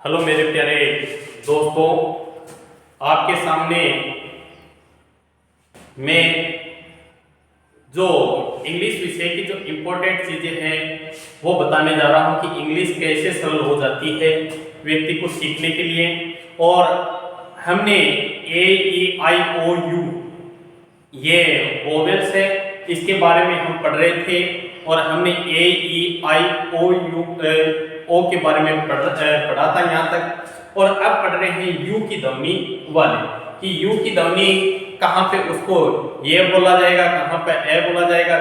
Hello मेरे प्यारे दोस्तों, आपके सामने मैं जो इंग्लिश विषय की जो इम्पोर्टेंट चीज़ें हैं वो बताने जा रहा हूँ कि इंग्लिश कैसे सरल हो जाती है व्यक्ति को सीखने के लिए। और हमने ए ई आई ओ यू ये वोवेल्स है, इसके बारे में हम पढ़ रहे थे। और हमने ए ई आई ओ यू ओ के बारे में पढ़ा था यहाँ तक। और अब पढ़ रहे हैं यू की ध्वनि वाले, कि यू की ध्वनि कहाँ पे उसको ये बोला जाएगा, कहाँ पे ए बोला जाएगा,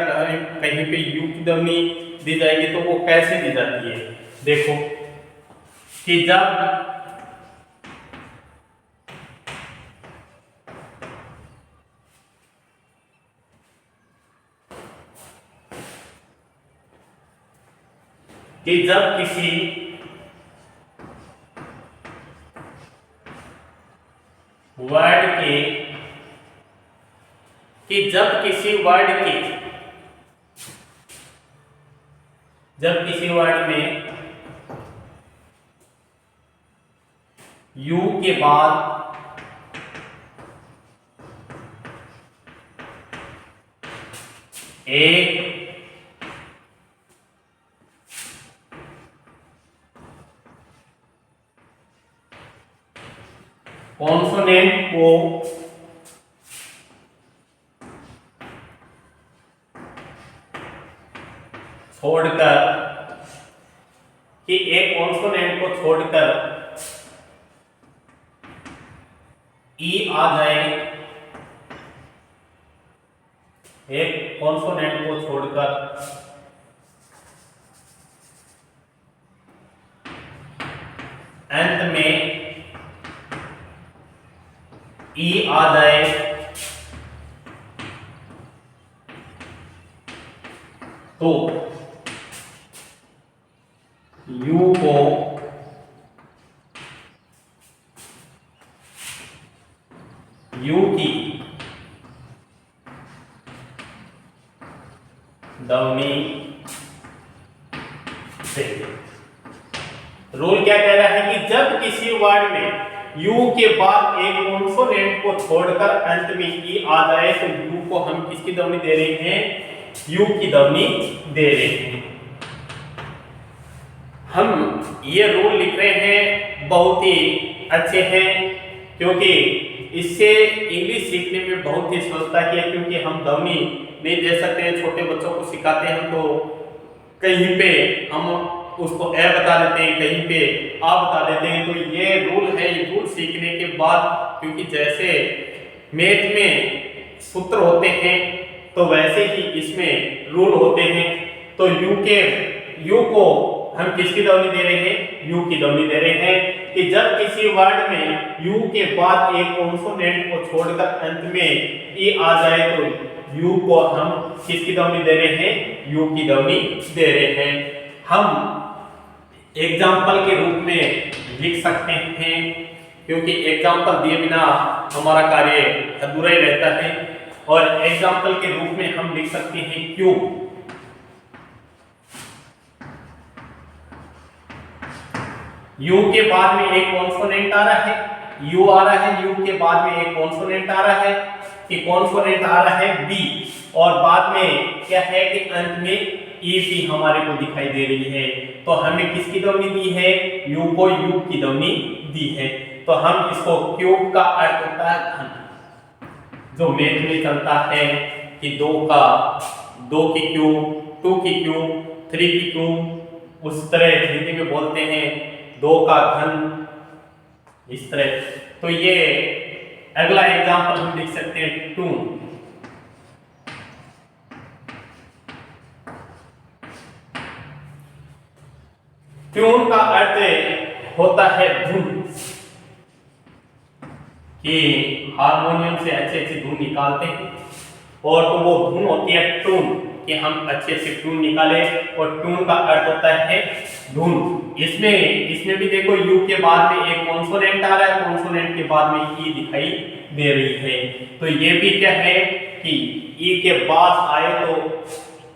कहीं पे यू की ध्वनि दी जाएगी, तो वो कैसे दी जाती है। देखो कि जब किसी वर्ड के जब किसी वर्ड में यू के बाद एक कॉन्सोनेंट को छोड़कर, कि एक कॉन्सोनेंट को छोड़कर ई आ जाए, एक कॉन्सोनेंट को छोड़कर अंत में ई आ जाए, तो यू को यू की ध्वनि से। रूल क्या कह रहा है कि जब किसी वर्ड में यू के बाद एक कॉन्सोनेंट को छोड़कर अंत में ई आ जाए, तो यू को हम किसकी ध्वनि दे रहे हैं, यू की ध्वनि दे रहे हैं। हम ये रूल लिख रहे हैं, बहुत ही अच्छे हैं, क्योंकि इससे इंग्लिश सीखने में बहुत ही सरलता की है। क्योंकि हम ध्वनि नहीं दे सकते हैं, छोटे बच्चों को सिखाते हैं तो कहीं पे हम उसको ए बता देते हैं, कहीं पे आ बता देते हैं। तो ये रूल है, ये रूल सीखने के बाद, क्योंकि जैसे मैथ में सूत्र होते हैं तो वैसे ही इसमें रूल होते हैं। तो यू को हम किसकी ध्वनि दे रहे हैं, यू की ध्वनि दे रहे हैं। कि जब किसी वर्ड में यू के बाद एक कॉन्सोनेंट को छोड़कर अंत में ई आ जाए, तो यू को हम किसकी ध्वनि दे रहे हैं, यू की ध्वनि दे रहे हैं। हम एग्जाम्पल के रूप में लिख सकते हैं, क्योंकि एग्जाम्पल दिए बिना हमारा कार्य अधूरा ही रहता है। और एग्जाम्पल के रूप में हम लिख सकते हैं क्यों। यू के बाद में एक कॉन्सोनेंट आ रहा है, यू आ रहा है, यू के बाद में एक कॉन्सोनेंट आ रहा है, कि कॉन्सोनेंट आ रहा है बी, और बाद में क्या है कि अंत में ई भी हमारे को दिखाई दे रही है। तो हमें किसकी ध्वनि दी है, यू को यू की ध्वनि दी है। तो हम इसको क्यूब का अर्थ होता है घन, जो मैथ में चलता है कि दो की क्यूब, 2 की क्यूब, 3 की क्यूब, उस तरह हिंदी में बोलते हैं 2 का घन, इस तरह। तो ये अगला एग्जांपल हम लिख सकते हैं टून। ट्यून का अर्थ होता है धुन, कि हारमोनियम से अच्छे अच्छे धुन निकालते हैं, और तो वो धुन होती है टून, कि हम अच्छे से ट्यून निकाले। और ट्यून का अर्थ होता है धुन। इसमें भी देखो यू के बाद में एक कॉन्सोनेंट आ रहा है, कॉन्सोनेंट के बाद में ई दिखाई दे रही है। तो ये भी क्या है कि ई के बाद आए तो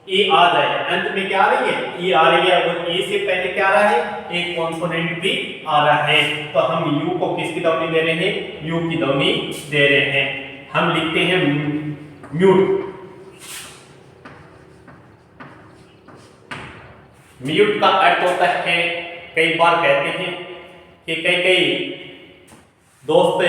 ई आ जाए, अंत में क्या आ रही है, ई आ रही है, और ई से पहले क्या आ रहा है, एक कॉन्सोनेंट भी आ रहा है, तो हम यू को किसकी ध्वनि दे रहे हैं, यू की ध्वनि दे रहे हैं। हम लिखते हैं म्यूट। म्यूट का अर्थ होता है, कई बार कहते हैं कि कई दोस्त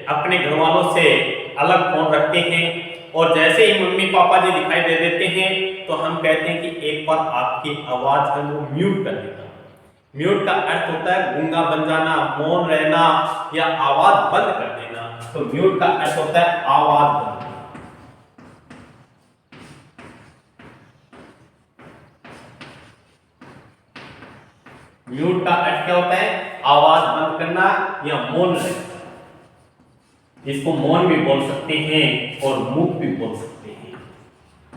अपने घर वालों से अलग फोन रखते हैं, और जैसे ही मम्मी पापा जी दिखाई दे देते हैं तो हम कहते हैं कि एक बार आपकी आवाज है वो म्यूट कर देना। म्यूट का अर्थ होता है गूंगा बन जाना, मौन रहना या आवाज बंद कर देना। तो म्यूट का अर्थ होता है आवाज बंद। म्यूट का अर्थ क्या होता है, आवाज बंद करना या मौन रहना। इसको मौन भी बोल सकते हैं और मूक भी बोल सकते हैं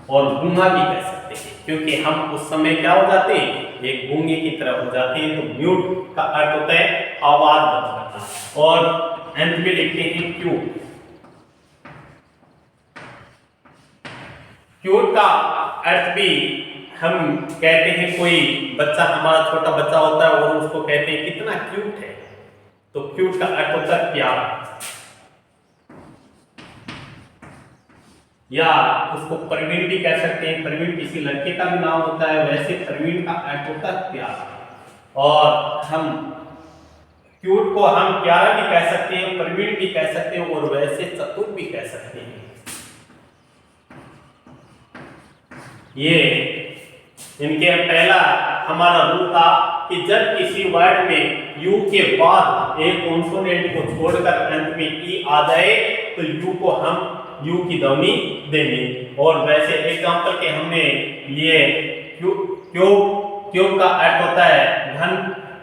और गूंगा भी कह सकते हैं, क्योंकि हम उस समय क्या हो जाते हैं, एक गूंगे की तरह हो जाते हैं। तो म्यूट का अर्थ होता है आवाज बंद करना। और अंत में लिखते हैं क्यूट। क्यूट का अर्थ भी हम कहते हैं, कोई बच्चा हमारा छोटा बच्चा होता है और उसको कहते हैं कितना क्यूट है, तो क्यूट का अर्थ होता है प्यारा, या उसको प्रवीण भी कह सकते हैं। प्रवीण किसी लड़के का भी नाम होता है, वैसे प्रवीण का अर्थ होता है प्यारा। और हम क्यूट को हम प्यारा भी कह सकते हैं, प्रवीण भी कह सकते हैं, और वैसे चतुर भी कह सकते हैं। ये इनके पहला हमारा रूल था कि जब किसी वर्ड में यू के बाद एक कॉन्सोनेंट को छोड़कर अंत में ई आ जाए तो यू को हम यू की ध्वनि देंगे। और वैसे एग्जांपल के हमने लिए क्यूब का अर्थ होता है घन,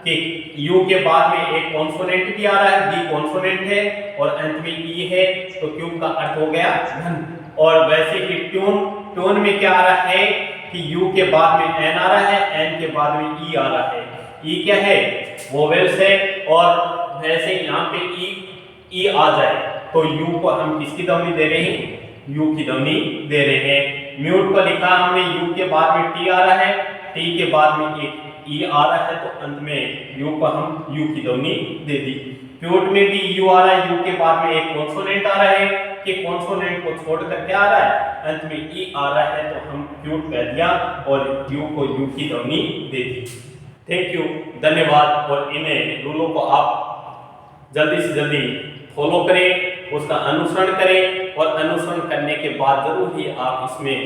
कि यू के बाद में एक कॉन्सोनेंट भी आ रहा है, बी कॉन्सोनेंट है और अंत में ई है, तो क्यूब का अर्थ हो गया घन। और वैसे ही ट्यून में क्या आ रहा है कि यू के बाद में एन आ रहा है, एन के बाद में ई आ रहा है। ई क्या है, वोवेल्स है, और वैसे यहाँ पे ई आ जाए तो यू को हम किसकी ध्वनि दे रहे हैं, यू की ध्वनि दे रहे हैं। म्यूट को लिखा हमने यू के बाद में टी आ रहा है, टी के बाद में एक ई आ रहा है, तो अंत में यू को हम यू की ध्वनि दे दी। क्यूट में भी यू आ रहा है, यू के बाद में एक कॉन्सोनेंट आ रहा है, कि कॉन्सोनेंट को छोड़कर क्या आ रहा है, अंत में ई आ रहा है, तो हम क्यूट कह दिया और यू को यू की ध्वनि दे दी। थैंक यू, धन्यवाद। और इन रूलों को आप जल्दी से जल्दी फॉलो करें, उसका अनुसरण करें, और अनुसरण करने के बाद जरूर ही आप इसमें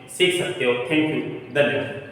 सीख सकते हो। थैंक यू, धन्यवाद।